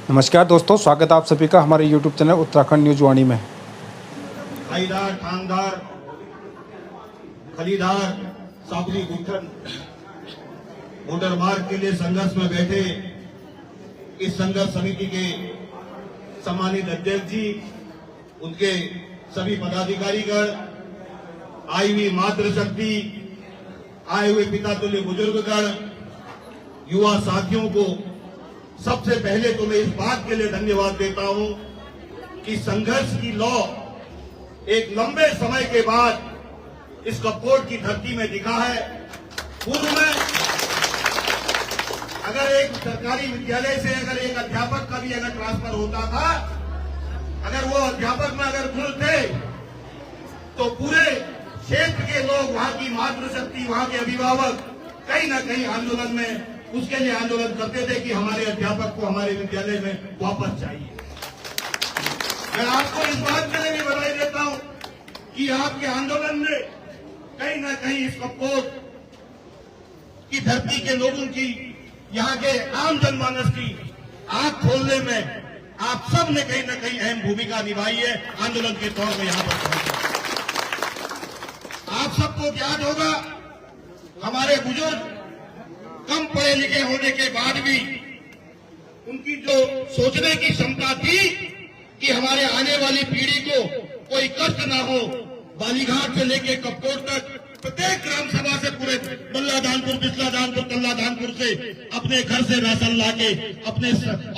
नमस्कार दोस्तों, स्वागत है आप सभी का हमारे YouTube चैनल उत्तराखंड न्यूज वाणी में। भाईदार, ठाणदार, खलीदार, साबरी गुठन मोटर मार्ग के लिए संघर्ष में बैठे इस संघर्ष समिति के सम्मानित अध्यक्ष जी, उनके सभी पदाधिकारीगण, आई हुई मातृशक्ति, आए हुए पिता तुल्य बुजुर्गगण, युवा साथियों को सबसे पहले तो मैं इस बात के लिए धन्यवाद देता हूं कि संघर्ष की लौ एक लंबे समय के बाद इस कपकोट की धरती में दिखा है। पूर्व में अगर एक सरकारी विद्यालय से अगर एक अध्यापक का भी अगर ट्रांसफर होता था, अगर वो अध्यापक में अगर गुण थे तो पूरे क्षेत्र के लोग, वहां की मातृशक्ति, वहां के अभिभावक कहीं ना कहीं आंदोलन में उसके लिए आंदोलन करते थे कि हमारे अध्यापक को हमारे विद्यालय में वापस चाहिए। मैं आपको इस बात के लिए भी बधाई देता हूं कि आपके आंदोलन ने कहीं ना कहीं इस कपकोट की धरती के लोगों की, यहाँ के आम जनमानस की आंख खोलने में आप सब ने कहीं ना कहीं अहम भूमिका निभाई है। आंदोलन के तौर में यहाँ पर आप सबको याद होगा, हमारे बुजुर्ग कम पढ़े लिखे होने के बाद भी उनकी जो सोचने की क्षमता थी कि हमारे आने वाली पीढ़ी को कोई कष्ट ना हो, बालीघाट से लेके कपकोट तक प्रत्येक ग्राम सभा से पूरे बल्ला दानपुर, बिस्ला दानपुर, तल्ला दानपुर से अपने घर से राशन लाके, अपने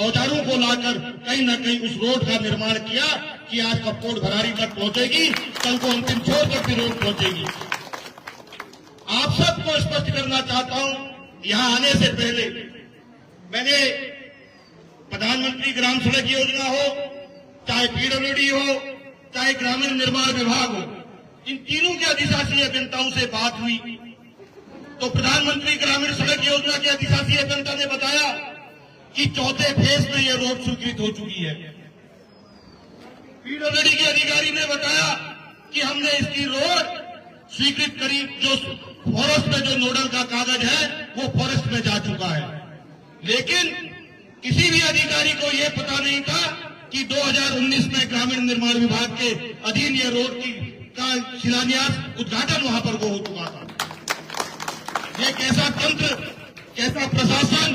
औजारों को लाकर कहीं ना कहीं उस रोड का निर्माण किया कि आज कपकोट भरारी तक पहुंचेगी, कल को अंतिम छोर तक भी रोड पहुंचेगी। आप सबको स्पष्ट करना चाहता हूं, यहां आने से पहले मैंने प्रधानमंत्री ग्राम सड़क योजना हो, चाहे पीडब्ल्यूडी हो, चाहे ग्रामीण निर्माण विभाग हो, इन तीनों के अधिशासी अभियंताओं से बात हुई तो प्रधानमंत्री ग्रामीण सड़क योजना के अधिशासी अभियंता ने बताया कि चौथे फेज में यह रोड स्वीकृत हो चुकी है। पीडब्ल्यूडी के अधिकारी ने बताया कि हमने इसकी रोड स्वीकृत करी, जो फॉरेस्ट में जो नोडल का कागज है वो फॉरेस्ट में जा चुका है। लेकिन किसी भी अधिकारी को यह पता नहीं था कि 2019 में ग्रामीण निर्माण विभाग के अधीन यह रोड का शिलान्यास, उद्घाटन वहां पर हो चुका था। ये कैसा तंत्र, कैसा प्रशासन,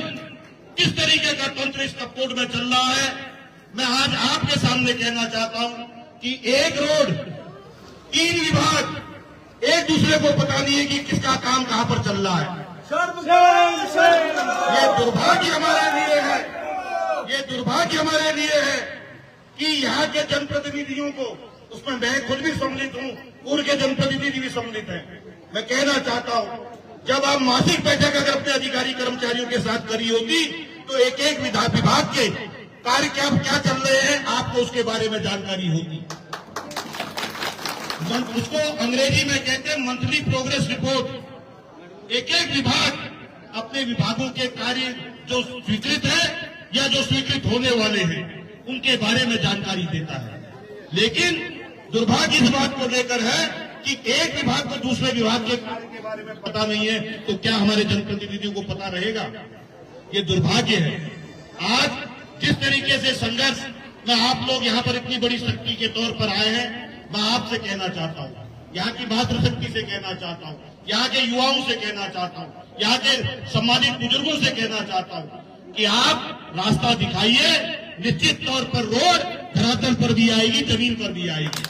किस तरीके का तंत्र इस कपकोट में चल रहा है, मैं आज आपके सामने कहना चाहता हूं कि एक रोड, तीन विभाग, एक दूसरे को पता नहीं है कि किसका काम कहां पर चल रहा है। ये दुर्भाग्य हमारे लिए है, ये दुर्भाग्य हमारे लिए है कि यहाँ के जनप्रतिनिधियों को, उसमें मैं खुद भी सम्मिलित हूँ, पूर्व के जनप्रतिनिधि भी सम्मिलित हैं। मैं कहना चाहता हूँ, जब आप मासिक बैठक अगर अपने अधिकारी कर्मचारियों के साथ करी होती तो एक एक विभाग के कार्य क्या चल रहे हैं आपको उसके बारे में जानकारी होती। उसको अंग्रेजी में कहते हैं मंथली प्रोग्रेस रिपोर्ट। एक एक विभाग अपने विभागों के कार्य जो स्वीकृत है या जो स्वीकृत होने वाले हैं उनके बारे में जानकारी देता है। लेकिन दुर्भाग्य इस बात को लेकर है कि एक विभाग को दूसरे विभाग के कार्य के बारे में पता नहीं है, तो क्या हमारे जनप्रतिनिधियों को पता रहेगा? ये दुर्भाग्य है। आज जिस तरीके से संघर्ष में आप लोग यहाँ पर इतनी बड़ी शक्ति के तौर पर आए हैं, मैं आपसे कहना चाहता हूँ, यहाँ की मातृशक्ति से कहना चाहता हूँ, यहाँ के युवाओं से कहना चाहता हूँ, यहाँ के सम्मानित बुजुर्गों से कहना चाहता हूँ कि आप रास्ता दिखाइए। निश्चित तौर पर रोड धरातल पर भी आएगी, जमीन पर भी आएगी।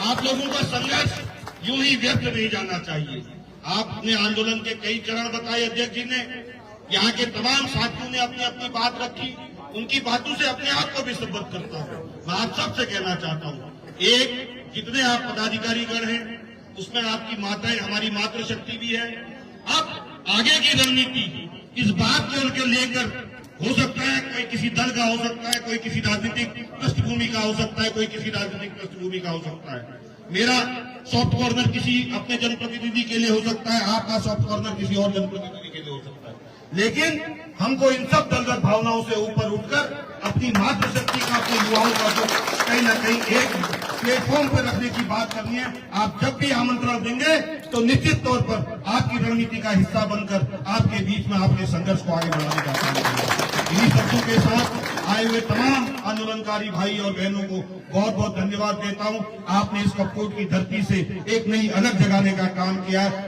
आप लोगों का संघर्ष यूं ही व्यर्थ नहीं जाना चाहिए। आपने आंदोलन के कई चरण बताए, अध्यक्ष जी ने, यहाँ के तमाम साथियों ने अपनी अपनी बात रखी, उनकी बातों से अपने आप को भी संबद्ध करता हूँ। मैं आप सबसे कहना चाहता हूँ, एक, जितने आप पदाधिकारीगण हैं उसमें आपकी माताएं, हमारी मातृशक्ति भी है। अब आगे की रणनीति इस बात को उनके लेकर हो सकता है, कोई किसी दल का हो सकता है, कोई किसी राजनीतिक पृष्ठभूमि का हो सकता है, कोई किसी राजनीतिक पृष्ठभूमि का हो सकता है। मेरा सॉफ्ट कॉर्नर किसी अपने जनप्रतिनिधि के लिए हो सकता है, आपका सॉफ्ट कॉर्नर किसी और जनप्रतिनिधि के लिए हो सकता है। लेकिन हमको इन सब दलगत भावनाओं से ऊपर उठकर अपनी मातृशक्ति का, अपने युवाओं का जो कहीं ना कहीं एक प्लेटफॉर्म पर रखने की बात करनी है। आप जब भी आमंत्रण देंगे तो निश्चित तौर पर आपकी रणनीति का हिस्सा बनकर आपके बीच में आपके संघर्ष को आगे बढ़ाने का काम करेंगे। इन्हीं शब्दों के साथ आए हुए तमाम आंदोलनकारी भाई और बहनों को बहुत बहुत धन्यवाद देता हूं। आपने इस कपकोट की धरती से एक नई अलग जगाने का काम किया है।